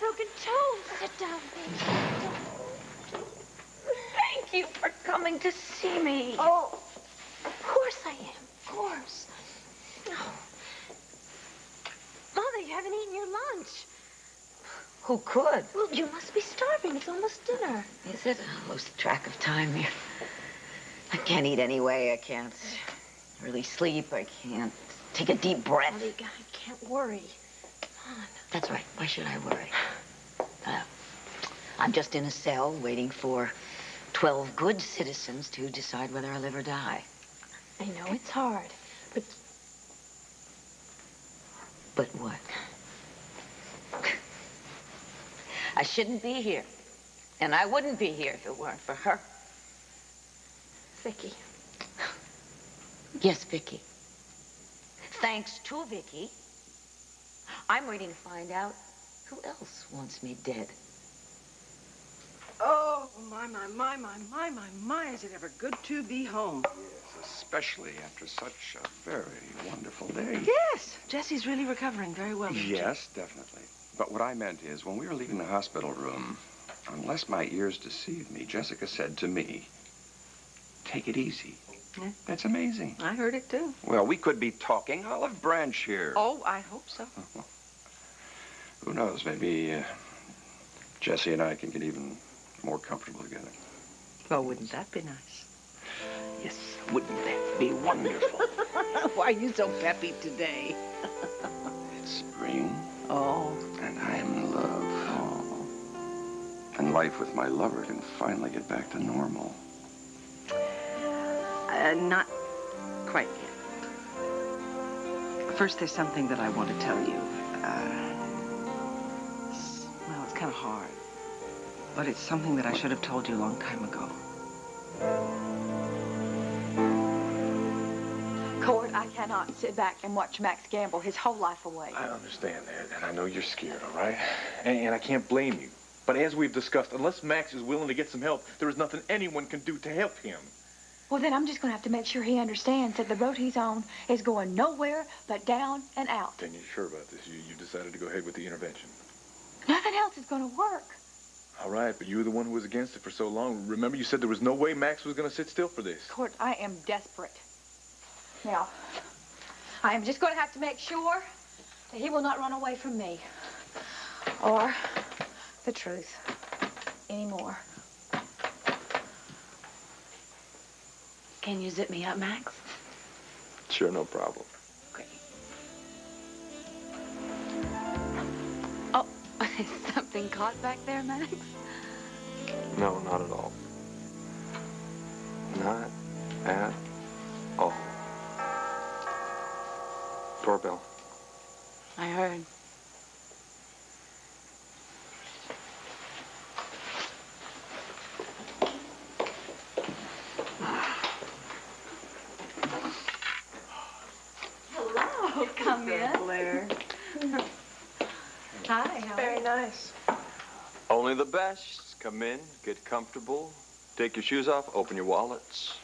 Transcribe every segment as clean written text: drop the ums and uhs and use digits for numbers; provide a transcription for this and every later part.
broken toe. Sit down, baby. Thank you for coming to see me. Oh, of course I am. Of course. Oh. Mother, you haven't eaten your lunch. Who could? Well, you must be starving. It's almost dinner. Is it? I lose track of time here. I can't eat anyway. I can't really sleep. I can't take a deep breath. Mother, I can't worry. Come on. That's right. Why should I worry? I'm just in a cell waiting for 12 good citizens to decide whether I live or die. I know it's hard, but... But what? I shouldn't be here. And I wouldn't be here if it weren't for her. Vicky. Yes, Vicky. Thanks to Vicky, I'm waiting to find out who else wants me dead. Oh, my, is it ever good to be home? Yes, especially after such a very wonderful day. Yes, Jesse's really recovering very well. Yes, definitely. But what I meant is, when we were leaving the hospital room, unless my ears deceive me, Jessica said to me, take it easy. Yeah. That's amazing. I heard it, too. Well, we could be talking olive branch here. Oh, I hope so. Who knows? Maybe Jesse and I can get even more comfortable together. Well, wouldn't that be nice? Yes, wouldn't that be wonderful? Why are you so peppy today? It's spring. Oh. And I am in love. Oh. And life with my lover can finally get back to normal. Not quite yet. First, there's something that I want to tell you. Well, it's kind of hard. But it's something that I should have told you a long time ago. Court, I cannot sit back and watch Max gamble his whole life away. I understand that, and I know you're scared, all right? And I can't blame you. But as we've discussed, unless Max is willing to get some help, there is nothing anyone can do to help him. Well, then I'm just going to have to make sure he understands that the road he's on is going nowhere but down and out. Then you're sure about this? You decided to go ahead with the intervention? Nothing else is going to work. All right, but you were the one who was against it for so long. Remember, you said there was no way Max was going to sit still for this. Court, I am desperate. Now, I am just going to have to make sure that he will not run away from me or the truth anymore. Can you zip me up, Max? Sure, no problem. Great. Oh, is something caught back there, Max? No, not at all. Not at all. Doorbell. I heard. Hello, come in. Blair. Hi, how are you? Nice. Only the best. Come in, get comfortable, take your shoes off, open your wallets.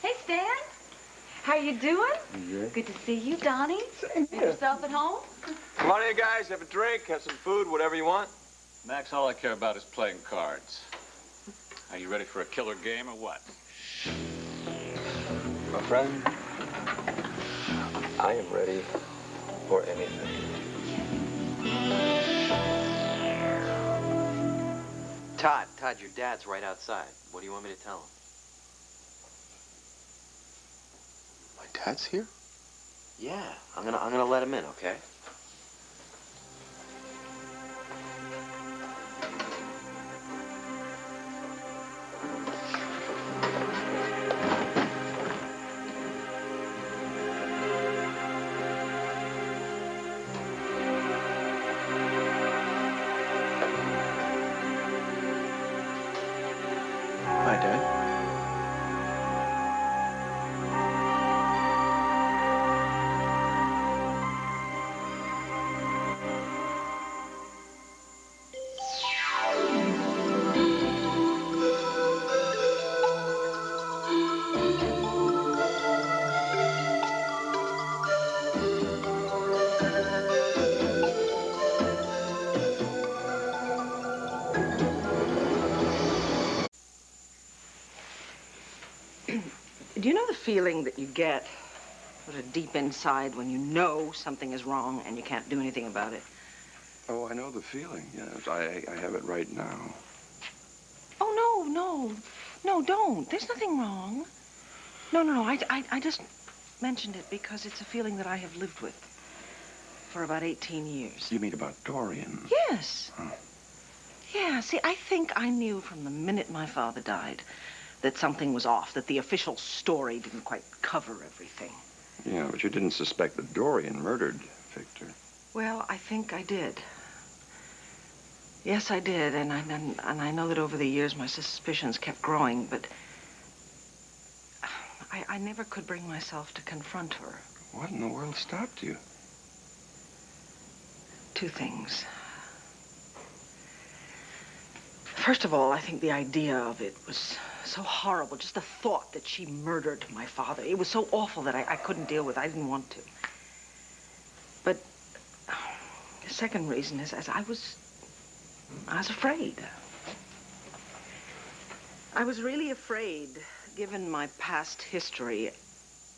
Hey, Stan. How you doing? Good to see you, Donnie. Make yourself at home? Come on in, guys, have a drink, have some food, whatever you want. Max, all I care about is playing cards. Are you ready for a killer game or what? My friend, I am ready for anything. Todd, your dad's right outside. What do you want me to tell him? My dad's here? Yeah, I'm gonna let him in, okay? Hi, Dad. feeling that you get sort of deep inside when you know something is wrong and you can't do anything about it. Oh, I know the feeling, yes. I have it right now. Oh, no, don't. There's nothing wrong. No. I just mentioned it because it's a feeling that I have lived with for about 18 years. You mean about Dorian? Yes. Huh. Yeah, see, I think I knew from the minute my father died that something was off, that the official story didn't quite cover everything. Yeah, but you didn't suspect that Dorian murdered Victor. Well, I think I did. Yes, I did, and I know that over the years my suspicions kept growing, but I never could bring myself to confront her. What in the world stopped you? Two things. First of all, I think the idea of it was so horrible. Just the thought that she murdered my father. It was so awful that I couldn't deal with it. I didn't want to. But the second reason is I was afraid. I was really afraid, given my past history,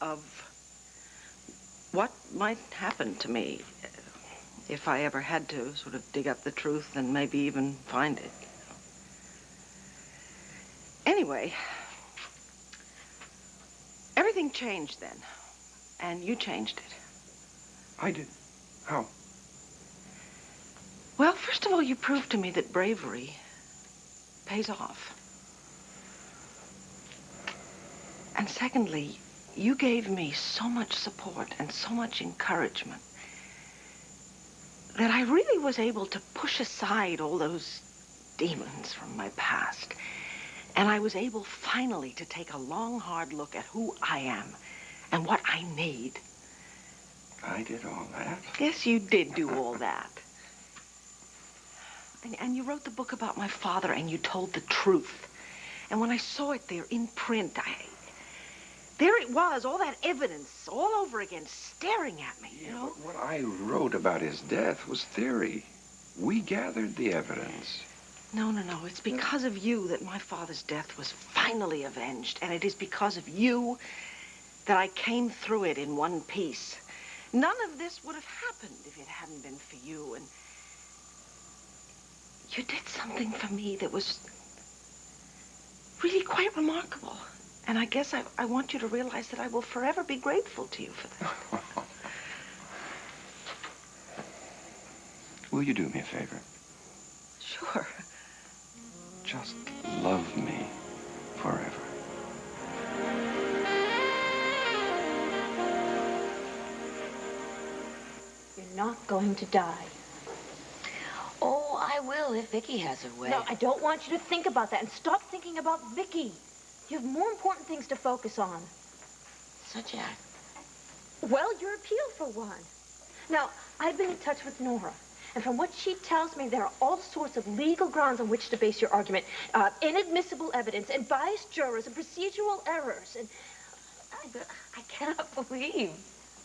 of what might happen to me if I ever had to sort of dig up the truth and maybe even find it. Anyway, everything changed then, and you changed it. I did. How? Well, first of all, you proved to me that bravery pays off. And secondly, you gave me so much support and so much encouragement that I really was able to push aside all those demons from my past. And I was able finally to take a long, hard look at who I am and what I need. I did all that? Yes, you did do all that. And you wrote the book about my father, and you told the truth. And when I saw it there in print, there it was, all that evidence, all over again, staring at me, you know? But what I wrote about his death was theory. We gathered the evidence. No. It's because of you that my father's death was finally avenged. And it is because of you that I came through it in one piece. None of this would have happened if it hadn't been for you. And you did something for me that was really quite remarkable. And I guess I want you to realize that I will forever be grateful to you for that. Will you do me a favor? Sure. Just love me forever. You're not going to die. Oh, I will if Vicky has her way. No, I don't want you to think about that. And stop thinking about Vicky. You have more important things to focus on. Such as? Well, your appeal for one. Now, I've been in touch with Nora. And from what she tells me, there are all sorts of legal grounds on which to base your argument. Inadmissible evidence and biased jurors and procedural errors. And I cannot believe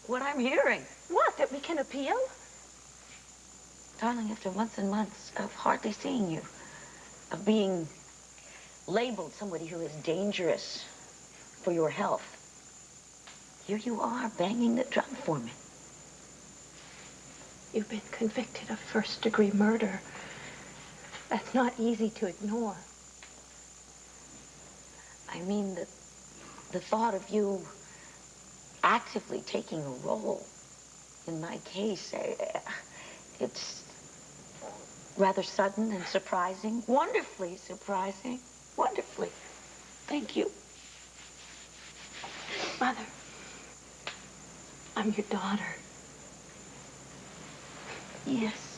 what I'm hearing. what, that we can appeal? Darling, after months and months of hardly seeing you, of being labeled somebody who is dangerous for your health, here you are banging the drum for me. You've been convicted of first-degree murder. That's not easy to ignore. I mean, the thought of you actively taking a role in my case, it's rather sudden and surprising. Wonderfully surprising. Wonderfully. Thank you. Mother, I'm your daughter. Yes.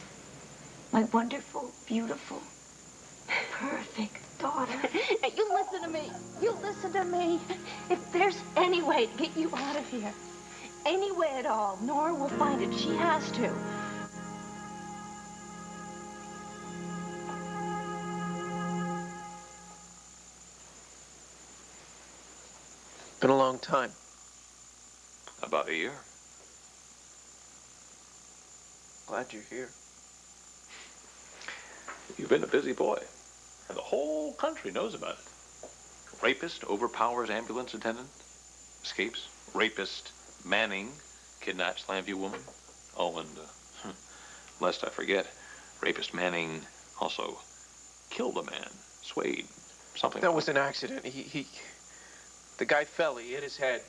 My wonderful, beautiful, perfect daughter. Now, you listen to me. You listen to me. If there's any way to get you out of here, any way at all, Nora will find it. She has to. Been a long time. About a year. Glad you're here. You've been a busy boy, and the whole country knows about it. Rapist overpowers ambulance attendant. escapes. Rapist Manning kidnaps Llanview woman. Oh, and lest I forget, rapist Manning also killed a man. Swayed. Something. That was an accident. The guy fell. He hit his head.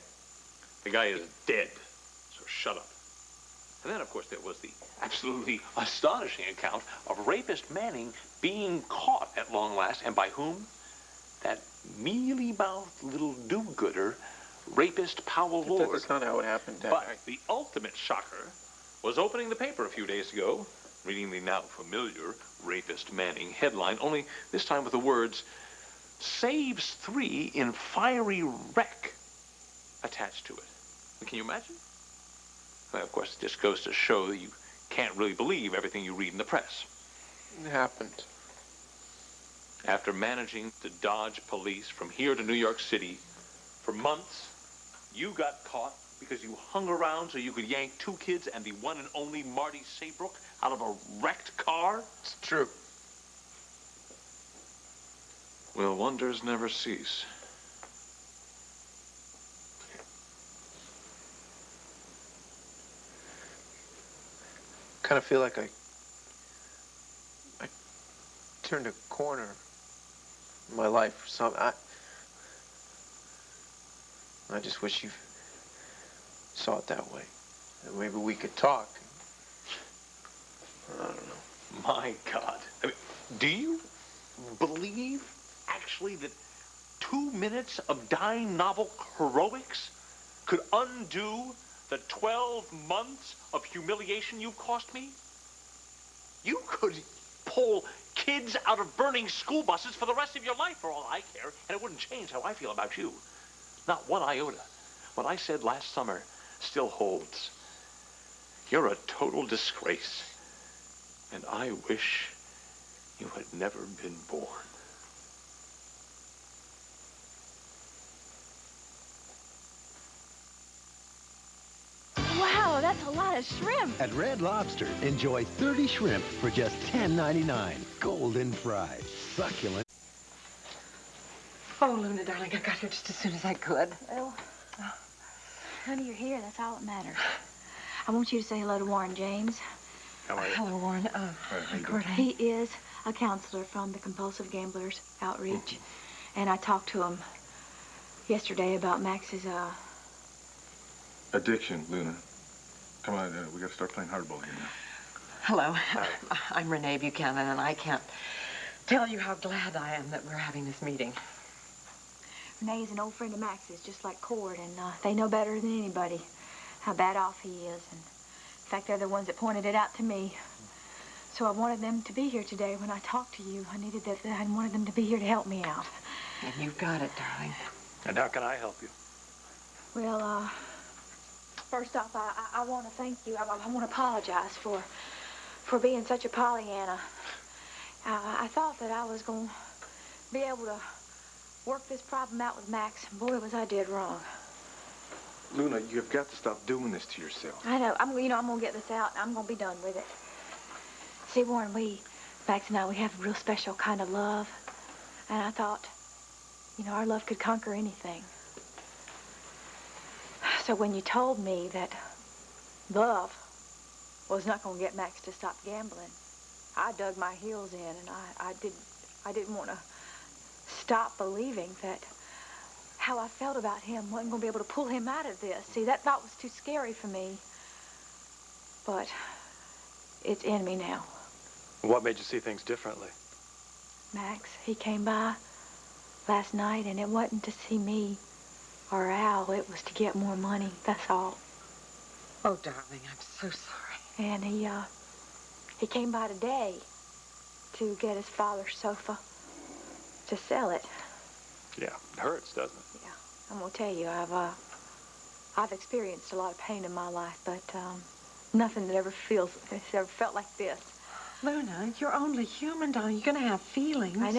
The guy is dead. So shut up. And then, of course, there was the absolutely astonishing account of rapist Manning being caught at long last. And by whom? That mealy-mouthed little do-gooder, rapist Powell Lord. That's not how it happened, Dad. But the ultimate shocker was opening the paper a few days ago, reading the now familiar rapist Manning headline, only this time with the words, "Saves 3 in fiery wreck" attached to it. Can you imagine? Well, of course, it just goes to show that you can't really believe everything you read in the press. It happened. After managing to dodge police from here to New York City for months, you got caught because you hung around so you could yank 2 kids and the one and only Marty Saybrook out of a wrecked car? It's true. Will wonders never cease? Kind of feel like I turned a corner in my life or something. I just wish you saw it that way. And maybe we could talk. I don't know. My God. I mean, do you believe, actually, that 2 minutes of dying novel heroics could undo the 12 months of humiliation you've cost me? You could pull kids out of burning school buses for the rest of your life, for all I care, and it wouldn't change how I feel about you. Not one iota. What I said last summer still holds. You're a total disgrace, and I wish you had never been born. Wow, that's a lot of shrimp. At Red Lobster, enjoy 30 shrimp for just $10.99. Golden fried, succulent. Oh, Luna, darling, I got here just as soon as I could. Well, honey, you're here. That's all that matters. I want you to say hello to Warren James. How are you? Hello, Warren. He is a counselor from the Compulsive Gamblers Outreach. And I talked to him yesterday about Max's, Addiction, Luna. Come on, we got to start playing hardball here now. Hello. I'm Renee Buchanan, and I can't tell you how glad I am that we're having this meeting. Renee is an old friend of Max's, just like Cord, and they know better than anybody how bad off he is. And in fact, they're the ones that pointed it out to me. So I wanted them to be here today. When I talked to you, I wanted them to be here to help me out. And you've got it, darling. And how can I help you? Well, first off, I want to thank you. I want to apologize for being such a Pollyanna. I thought that I was going to be able to work this problem out with Max. Boy, was I did wrong. Luna, you've got to stop doing this to yourself. I know. I'm going to get this out. I'm going to be done with it. See, Warren, Max and I, we have a real special kind of love. And I thought, our love could conquer anything. So when you told me that love was not going to get Max to stop gambling, I dug my heels in, and I didn't want to stop believing that how I felt about him wasn't going to be able to pull him out of this. See, that thought was too scary for me. But it's in me now. What made you see things differently? Max, he came by last night, and it wasn't to see me or Al. It was to get more money. That's all. Oh, darling, I'm so sorry. And he came by today to get his father's sofa to sell it. Yeah, it hurts, doesn't it? Yeah, I'm gonna tell you, I've experienced a lot of pain in my life, but nothing that ever felt like this. Luna, you're only human, darling. You're gonna have feelings. I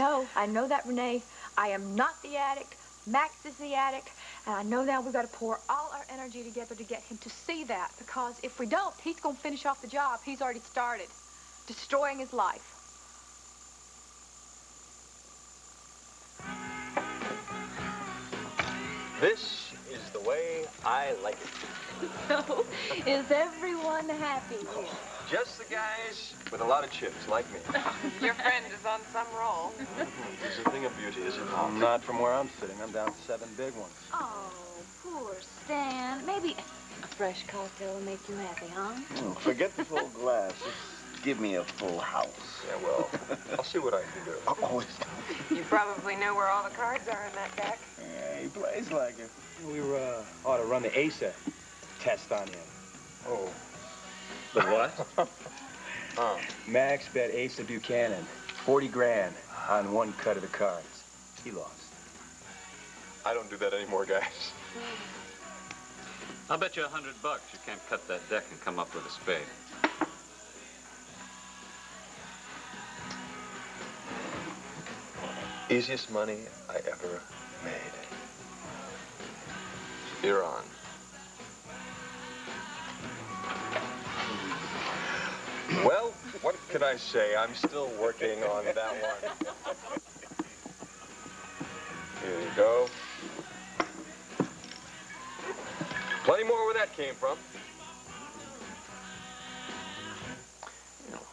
know that, Renee. I am not the addict. Max is the addict, and I know now we've got to pour all our energy together to get him to see that, because if we don't, he's gonna finish off the job he's already started, destroying his life. This is the way I like it. So, is everyone happy here? Just the guys with a lot of chips, like me. Your friend is on some roll. It's a thing of beauty, is it not? Not from where I'm sitting. I'm down 7 big ones. Oh, poor Stan. Maybe a fresh cocktail will make you happy, huh? Forget the full glass. Just give me a full house. Yeah, well, I'll see what I can do. Always. You probably know where all the cards are in that deck. Yeah, he plays like it. We ought to run the ASA test on him. Oh. The what? Max bet Asa Buchanan 40 grand on one cut of the cards. He lost. I don't do that anymore, guys. I'll bet you $100 you can't cut that deck and come up with a spade. Easiest money I ever made. You're on. Well, what can I say? I'm still working on that one. Here you go. Plenty more where that came from. You know,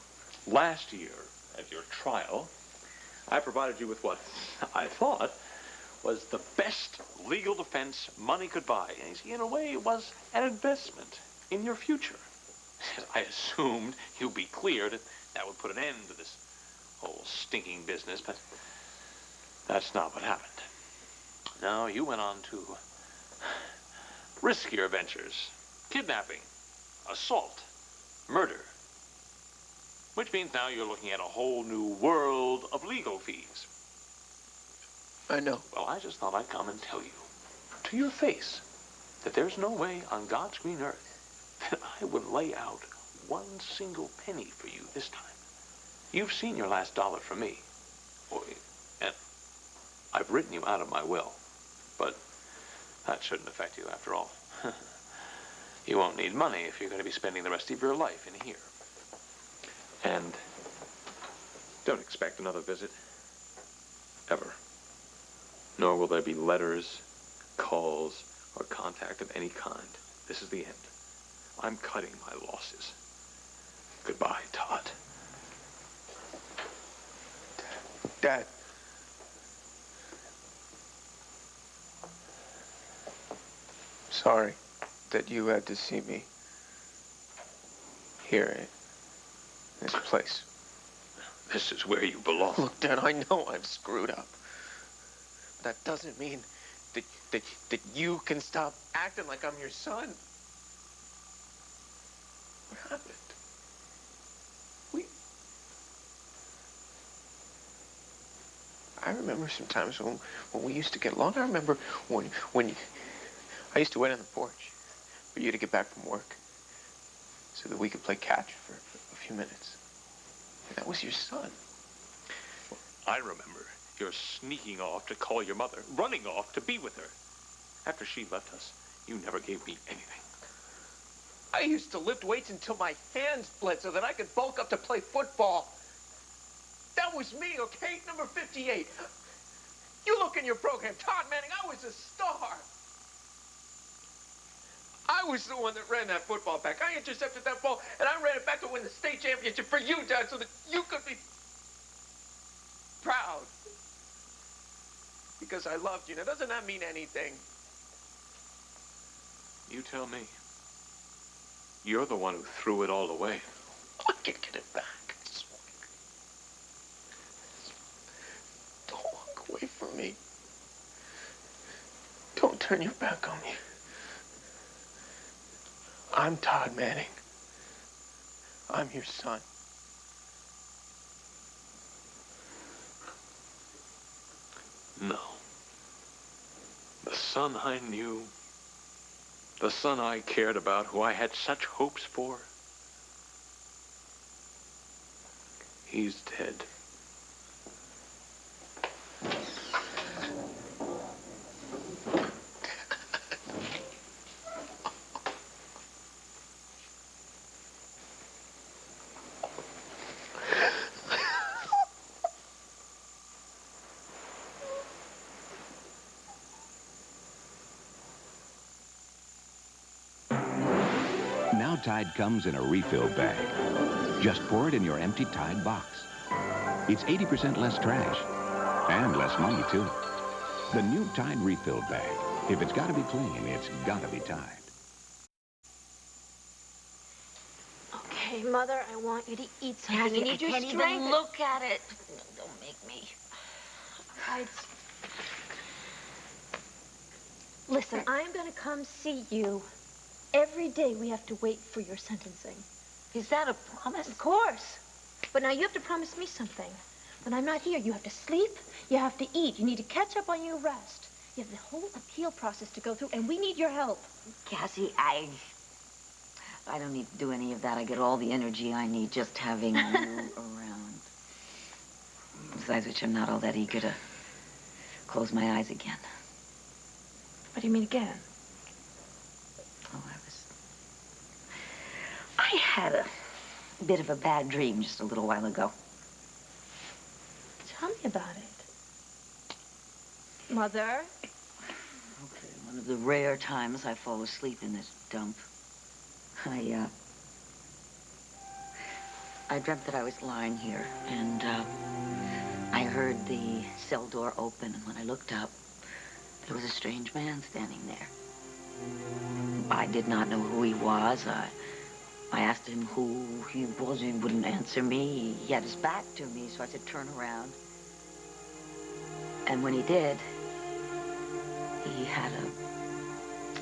last year at your trial, I provided you with what I thought was the best legal defense money could buy. And you see, in a way, it was an investment in your future. I assumed you'd be cleared, and that would put an end to this whole stinking business, but that's not what happened. No, you went on to riskier ventures. Kidnapping, assault, murder. Which means now you're looking at a whole new world of legal fees. I know. Well, I just thought I'd come and tell you, to your face, that there's no way on God's green earth that I would lay out one single penny for you this time. You've seen your last dollar from me. Boy, and I've written you out of my will. But that shouldn't affect you after all. You won't need money if you're going to be spending the rest of your life in here. And don't expect another visit. Ever. Nor will there be letters, calls, or contact of any kind. This is the end. I'm cutting my losses. Goodbye, Todd. Dad. Sorry that you had to see me here in this place. This is where you belong. Look, Dad, I know I've screwed up. That doesn't mean that you can stop acting like I'm your son. What happened? I remember sometimes when we used to get along. I remember when I used to wait on the porch for you to get back from work so that we could play catch for a few minutes. And that was your son. I remember your sneaking off to call your mother, running off to be with her. After she left us, you never gave me anything. I used to lift weights until my hands bled so that I could bulk up to play football. That was me, okay? Number 58. You look in your program, Todd Manning, I was a star. I was the one that ran that football back. I intercepted that ball, and I ran it back to win the state championship for you, Dad, so that you could be proud. Because I loved you. Now, doesn't that mean anything? You tell me. You're the one who threw it all away. I can get it back. Don't walk away from me. Don't turn your back on me. I'm Todd Manning. I'm your son. No. The son I knew, the son I cared about, who I had such hopes for, he's dead. Tide comes in a refill bag. Just pour it in your empty Tide box. It's 80% less trash and less money, too. The new Tide refill bag. If it's got to be clean, it's got to be Tide. Okay, Mother, I want you to eat something. Cassie, You need I your can't strength. even look at it. No, don't make me. Listen, I'm going to come see you. Every day we have to wait for your sentencing. Is that a promise? Of course. But now you have to promise me something. When I'm not here, you have to sleep, you have to eat, you need to catch up on your rest. You have the whole appeal process to go through, and we need your help. Cassie, I don't need to do any of that. I get all the energy I need just having you around. Besides which, I'm not all that eager to close my eyes again. What do you mean again? Oh, I had a bit of a bad dream just a little while ago. Tell me about it. Mother? Okay, one of the rare times I fall asleep in this dump. I dreamt that I was lying here, and I heard the cell door open, and when I looked up, there was a strange man standing there. I did not know who he was. I asked him who he was. He wouldn't answer me. He had his back to me, so I said, turn around. And when he did, he had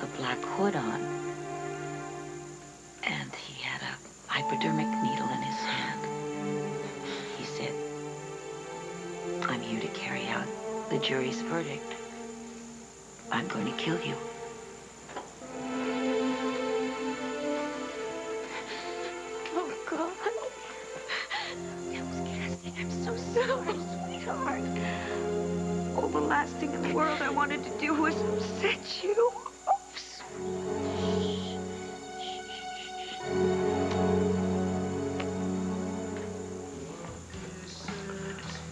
a black hood on. And he had a hypodermic needle in his hand. He said, I'm here to carry out the jury's verdict. I'm going to kill you. Oh, God. Cassie, I'm so sorry, sweetheart. Oh, the last thing in the world I wanted to do was upset you.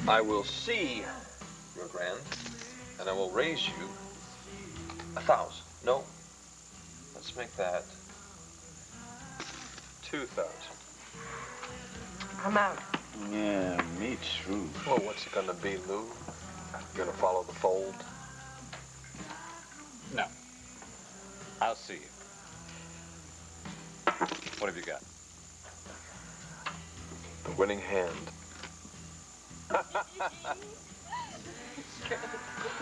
I will see your grand, and I will raise you 1,000. No, let's make that 2,000. I'm out. Yeah, me too. Well, what's it gonna be, Lou? You gonna follow the fold? No. I'll see you. What have you got? The winning hand.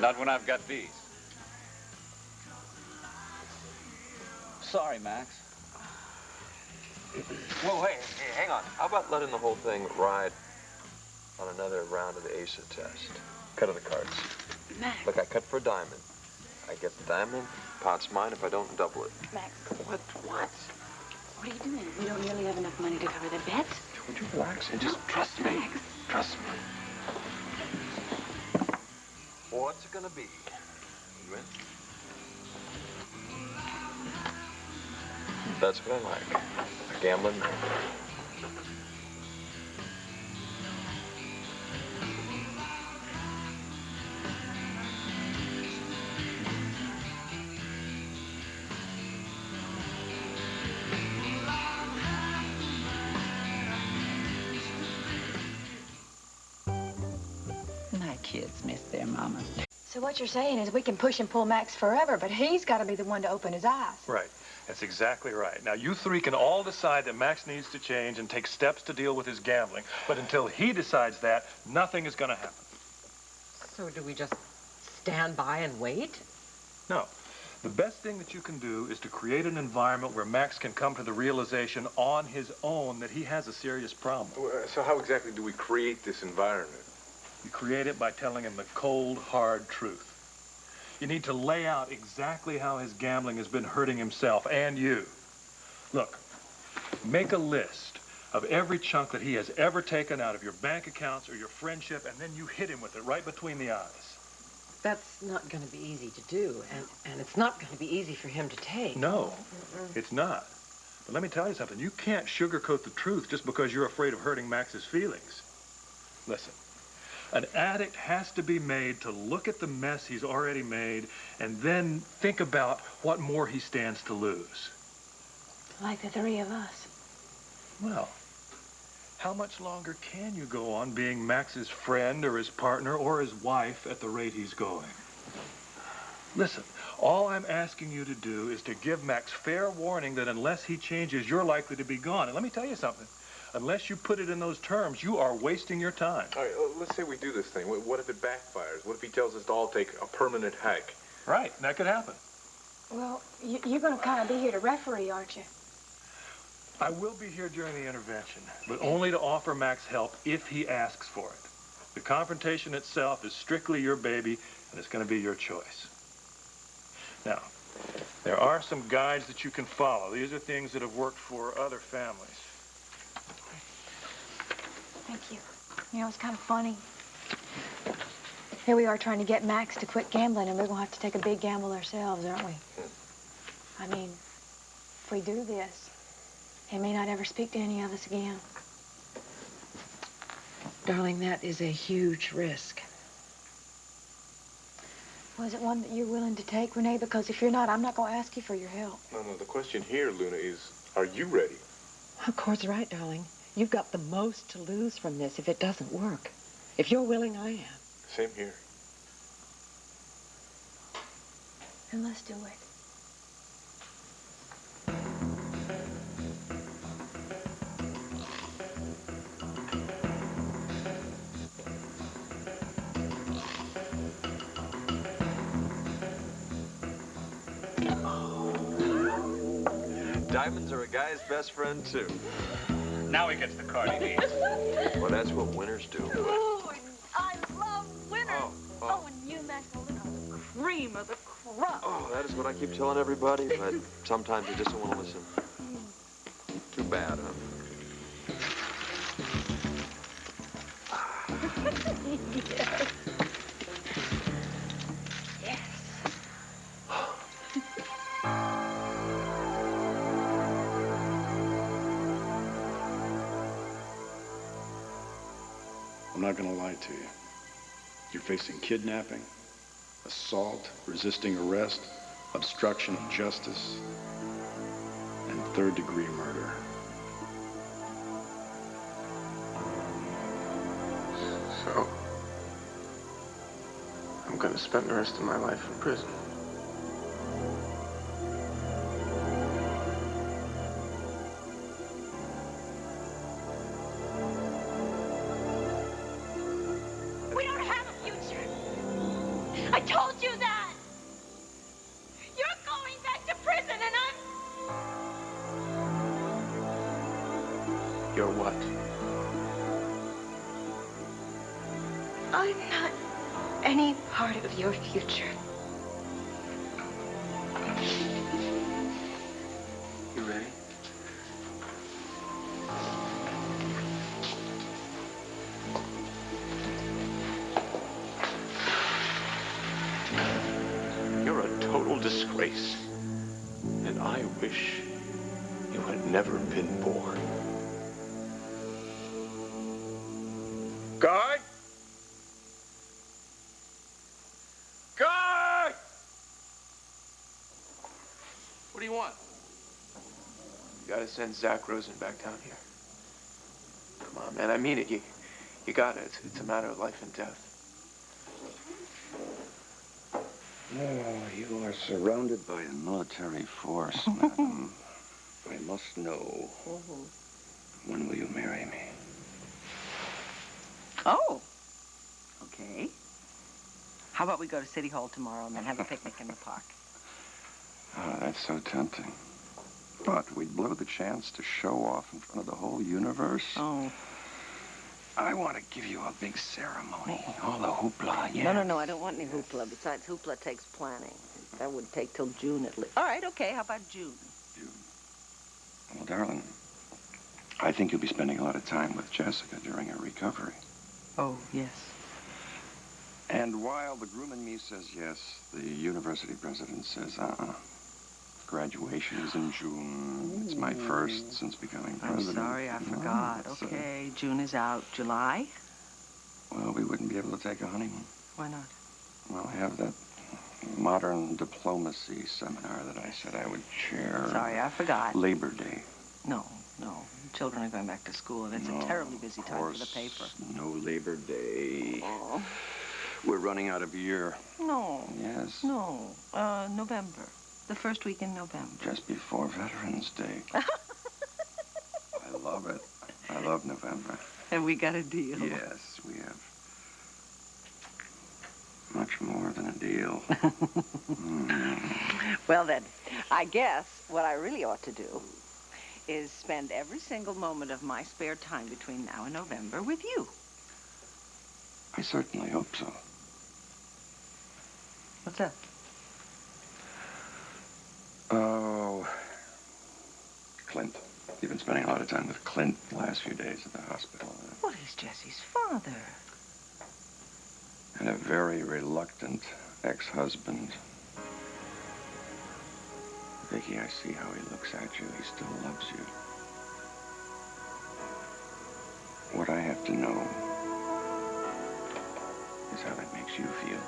Not when I've got these. Sorry, Max. Whoa, hey, hang on. How about letting the whole thing ride on another round of the ACET test? Cut of the cards. Max. Look, I cut for a diamond. I get the diamond, pot's mine if I don't double it. Max. What? What are you doing? We don't nearly have enough money to cover the bet. Would you relax and just trust me? Max. Trust me. What's it gonna be? You in? That's what I like. A gambling man. My kids miss their mama. So what you're saying is we can push and pull Max forever, but he's got to be the one to open his eyes. Right. That's exactly right. Now, you three can all decide that Max needs to change and take steps to deal with his gambling, but until he decides that, nothing is going to happen. So do we just stand by and wait? No. The best thing that you can do is to create an environment where Max can come to the realization on his own that he has a serious problem. So how exactly do we create this environment? You create it by telling him the cold, hard truth. You need to lay out exactly how his gambling has been hurting himself and you. Look, make a list of every chunk that he has ever taken out of your bank accounts or your friendship, and then you hit him with it right between the eyes. That's not going to be easy to do, and it's not going to be easy for him to take. No, it's not. But let me tell you something. You can't sugarcoat the truth just because you're afraid of hurting Max's feelings. Listen. An addict has to be made to look at the mess he's already made and then think about what more he stands to lose. Like the three of us. Well, how much longer can you go on being Max's friend or his partner or his wife at the rate he's going? Listen, all I'm asking you to do is to give Max fair warning that unless he changes, you're likely to be gone. And let me tell you something. Unless you put it in those terms, you are wasting your time. All right, let's say we do this thing. What if it backfires? What if he tells us to all take a permanent hike? Right, that could happen. Well, you're going to kind of be here to referee, aren't you? I will be here during the intervention, but only to offer Max help if he asks for it. The confrontation itself is strictly your baby, and it's going to be your choice. Now, there are some guides that you can follow. These are things that have worked for other families. Thank you. You know, it's kind of funny. Here we are trying to get Max to quit gambling, and we're going to have to take a big gamble ourselves, aren't we? I mean, if we do this, he may not ever speak to any of us again. Darling, that is a huge risk. Was it one that you're willing to take, Renee? Because if you're not, I'm not going to ask you for your help. No, the question here, Luna, is, are you ready? Of course, right, darling. You've got the most to lose from this if it doesn't work. If you're willing, I am. Same here. Then let's do it. Diamonds are a guy's best friend, too. Now he gets the card he needs. Well, that's what winners do. Ooh, I love winners. Oh, and you, Max, are the cream of the crop. Oh, that is what I keep telling everybody, but sometimes you just don't want to listen. Too bad, huh? Yes. Yes. I'm not going to lie to you. You're facing kidnapping, assault, resisting arrest, obstruction of justice, and third-degree murder. So, I'm going to spend the rest of my life in prison. We don't have a future. I told you that. You're going back to prison, and You're what? I'm not any part of your future. You ready? You're a total disgrace. And I wish you had never been born. Guy? Guy! What do you want? You gotta send Zach Rosen back down here. Come on, man, I mean it. You gotta. It's a matter of life and death. Oh, you are surrounded by a military force, madam. I must know. When will you marry me? Oh, okay. How about we go to City Hall tomorrow and then have a picnic in the park? Oh, that's so tempting. But we'd blow the chance to show off in front of the whole universe. Oh. I want to give you a big ceremony. All the hoopla, yeah. No, I don't want any hoopla. Besides, hoopla takes planning. That would take till June at least. All right, okay, how about June? Well, darling, I think you'll be spending a lot of time with Jessica during her recovery. Oh, yes. And while the groom and me says yes, the university president says Graduation is in June. It's my first since becoming I'm president. sorry, I forgot. Well, Okay, June is out. July? Well, we wouldn't be able to take a honeymoon. Why not? Well, I have that modern diplomacy seminar that I said I would chair. Sorry, I forgot. Labor Day. No. Children are going back to school, and it's a terribly busy time for the paper. No Labor Day. Oh. We're running out of year. No. Yes. No. November. The first week in November. Just before Veterans Day. I love it. I love November. And we got a deal. Yes, we have much more than a deal. Well, then, I guess what I really ought to do is spend every single moment of my spare time between now and November with you. I certainly hope so. What's that? Oh, Clint. You've been spending a lot of time with Clint the last few days at the hospital. Well, he's Jesse's father. And a very reluctant ex-husband. Vicky, I see how he looks at you. He still loves you. What I have to know is how that makes you feel.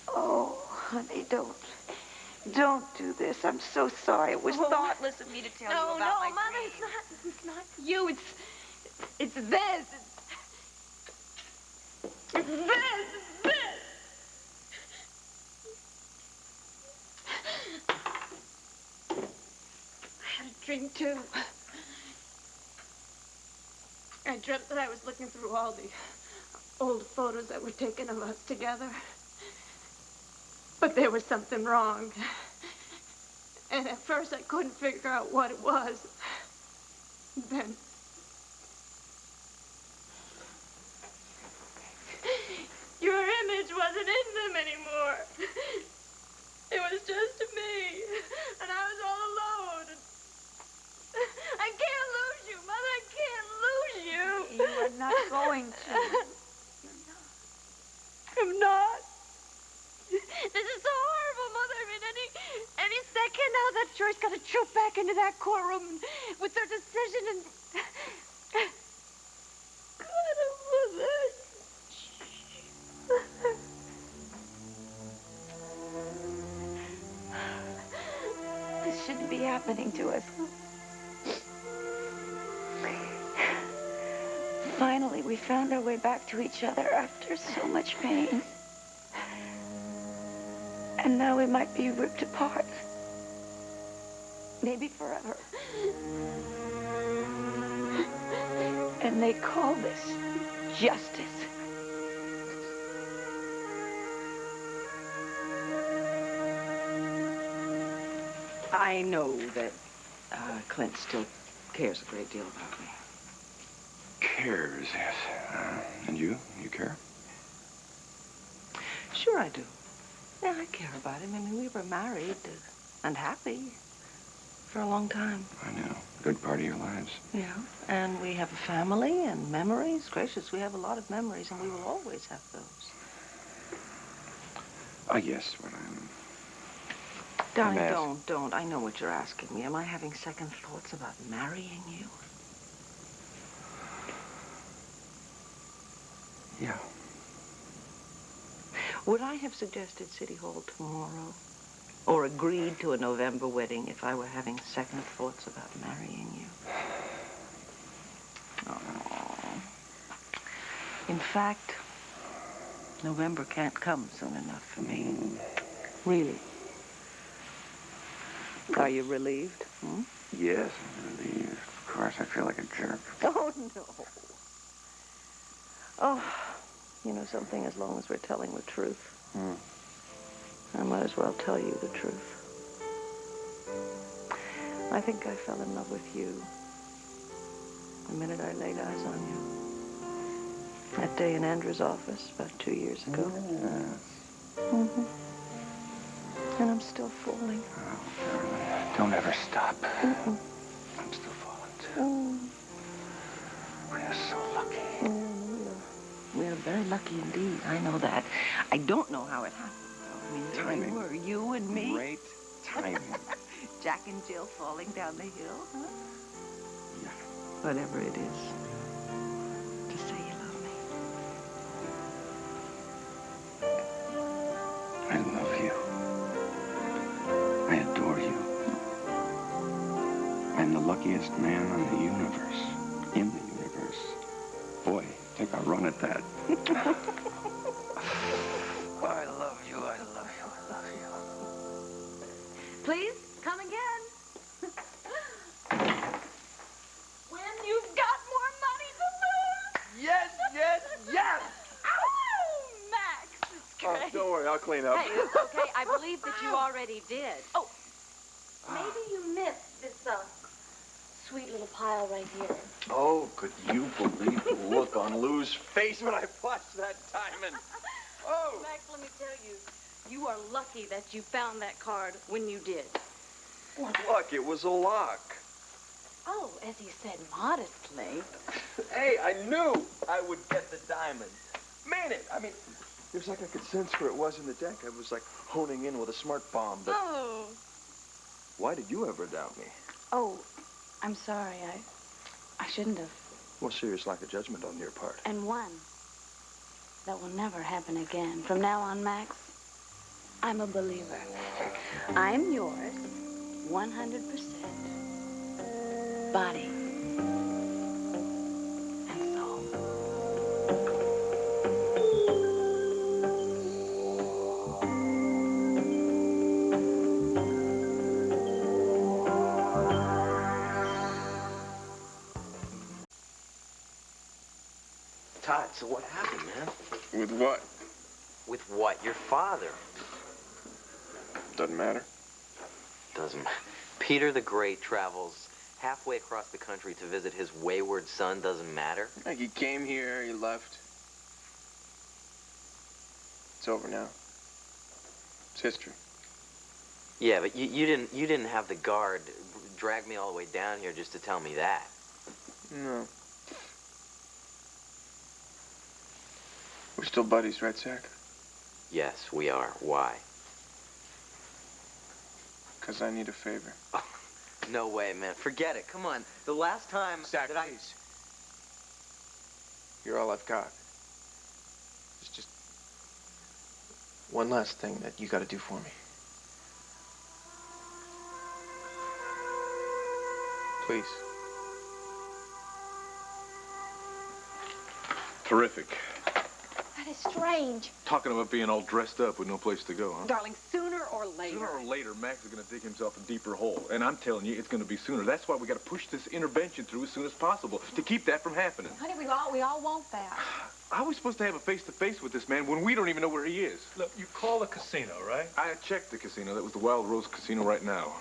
Oh, honey, don't do this. I'm so sorry. It was thoughtless of me to tell you about my Mother, dream. it's not you. It's this. It's this. I had a dream, too. I dreamt that I was looking through all the old photos that were taken of us together. But there was something wrong. And at first I couldn't figure out what it was. Then your image wasn't in them anymore. It was just me. And I was all alone. I can't lose you, Mother. I can't lose you. You are not going to. I'm not. This is so horrible, Mother. I mean, any second now that jury's got to troop back into that courtroom with their decision and... God, Mother. This shouldn't be happening to us. Finally, we found our way back to each other after so much pain. And now we might be ripped apart. Maybe forever. And they call this justice. I know that Clint still cares a great deal about me. Cares, yes. And you? You care? Sure I do. Yeah, I care about him. I mean, we were married and happy for a long time. I know. Good part of your lives. Yeah, and we have a family and memories. Gracious, we have a lot of memories, and we will always have those. I guess what I'm... Darling, don't. I know what you're asking me. Am I having second thoughts about marrying you? Yeah. Would I have suggested City Hall tomorrow? Or agreed to a November wedding if I were having second thoughts about marrying you? Oh. In fact, November can't come soon enough for me. Really. Are you relieved? Hmm? Yes, I'm relieved. Of course, I feel like a jerk. Oh, no. Oh, you know something, as long as we're telling the truth. I might as well tell you the truth. I think I fell in love with you the minute I laid eyes on you. That day in Andrew's office about 2 years ago. Yes. Mm-hmm. And I'm still falling. Oh, darling, don't ever stop. Mm-mm. I'm still falling, too. We are so lucky. We are very lucky indeed. I know that. I don't know how it happened, though. I mean, there we were, you and me. Great timing. Jack and Jill falling down the hill, huh? Yeah. Whatever it is, just say you love me. I love you. I adore you. I'm the luckiest man in the universe. Boy, take a run at that. I love you, I love you, I love you. Please, come again. When you've got more money to lose. Yes, yes, yes! Oh, Max, it's Oh, great. don't worry, I'll clean up. Hey, it's okay. I believe that you already did. Oh, maybe you missed this, sweet little pile right here. Oh, could you believe the look on Lou's face when I flashed that diamond? Oh! Max, let me tell you, you are lucky that you found that card when you did. What luck? It was a lock. Oh, as he said modestly. Hey, I knew I would get the diamond. Man it! I mean, it was like I could sense where it was in the deck. I was like honing in with a smart bomb, but... Oh. Why did you ever doubt me? Oh, I'm sorry. I shouldn't have. Well, serious lack of judgment on your part. And one that will never happen again. From now on, Max, I'm a believer. I'm yours, 100%. Body and soul. Todd, so what happened, man? With what? With what? Your father. Doesn't matter. Doesn't matter. Peter the Great travels halfway across the country to visit his wayward son. Doesn't matter. Like he came here, he left. It's over now. It's history. Yeah, but you didn't have the guard drag me all the way down here just to tell me that. No. We're still buddies, right, Zach? Yes, we are. Why? Because I need a favor. No way, man. Forget it. Come on. The last time Zach, that please. You're all I've got. There's just one last thing that you gotta do for me. Please. Terrific. That is strange. Talking about being all dressed up with no place to go, huh? Darling, sooner or later. Sooner or later, Max is going to dig himself a deeper hole. And I'm telling you, it's going to be sooner. That's why we got to push this intervention through as soon as possible to keep that from happening. Honey, we all want that. How are we supposed to have a face-to-face with this man when we don't even know where he is? Look, you call the casino, right? I checked the casino. That was the Wild Rose Casino right now.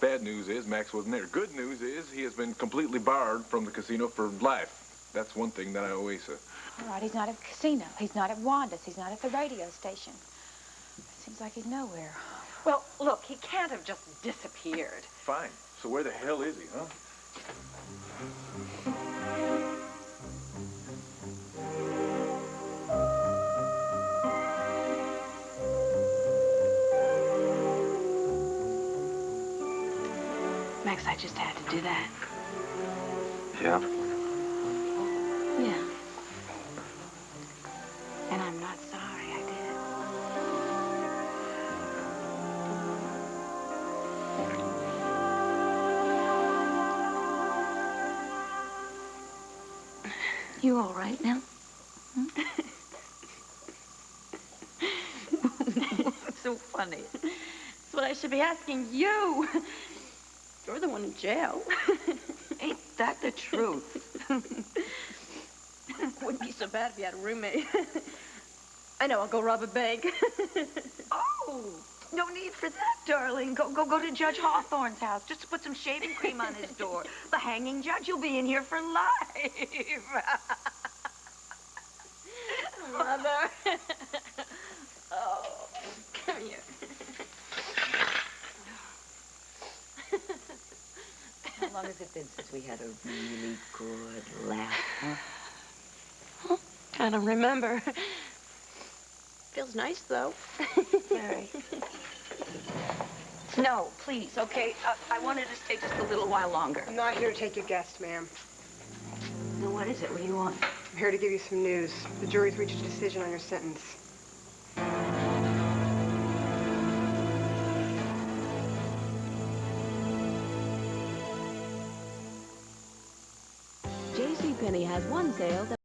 Bad news is Max wasn't there. Good news is he has been completely barred from the casino for life. That's one thing that I owe Asa. All right, he's not at the casino. He's not at Wanda's. He's not at the radio station. Seems like he's nowhere. Well, look, he can't have just disappeared. Fine. So where the hell is he, huh? Max, I just had to do that. Yeah? Yeah. And I'm not sorry I did. You all right now? It's so funny. That's what I should be asking you. You're the one in jail. Ain't that the truth? Wouldn't be so bad if you had a roommate. I know, I'll go rob a bank. Oh, no need for that, darling. Go to Judge Hawthorne's house just to put some shaving cream on his door. The hanging judge will be in here for life. Mother. Oh, come here. How long has it been since we had a really good laugh, huh? I don't remember. Feels nice, though. Very. No, please, okay? I wanted to stay just a little while longer. I'm not here to take your guest, ma'am. No, what is it? What do you want? I'm here to give you some news. The jury's reached a decision on your sentence. JCPenney has one sale that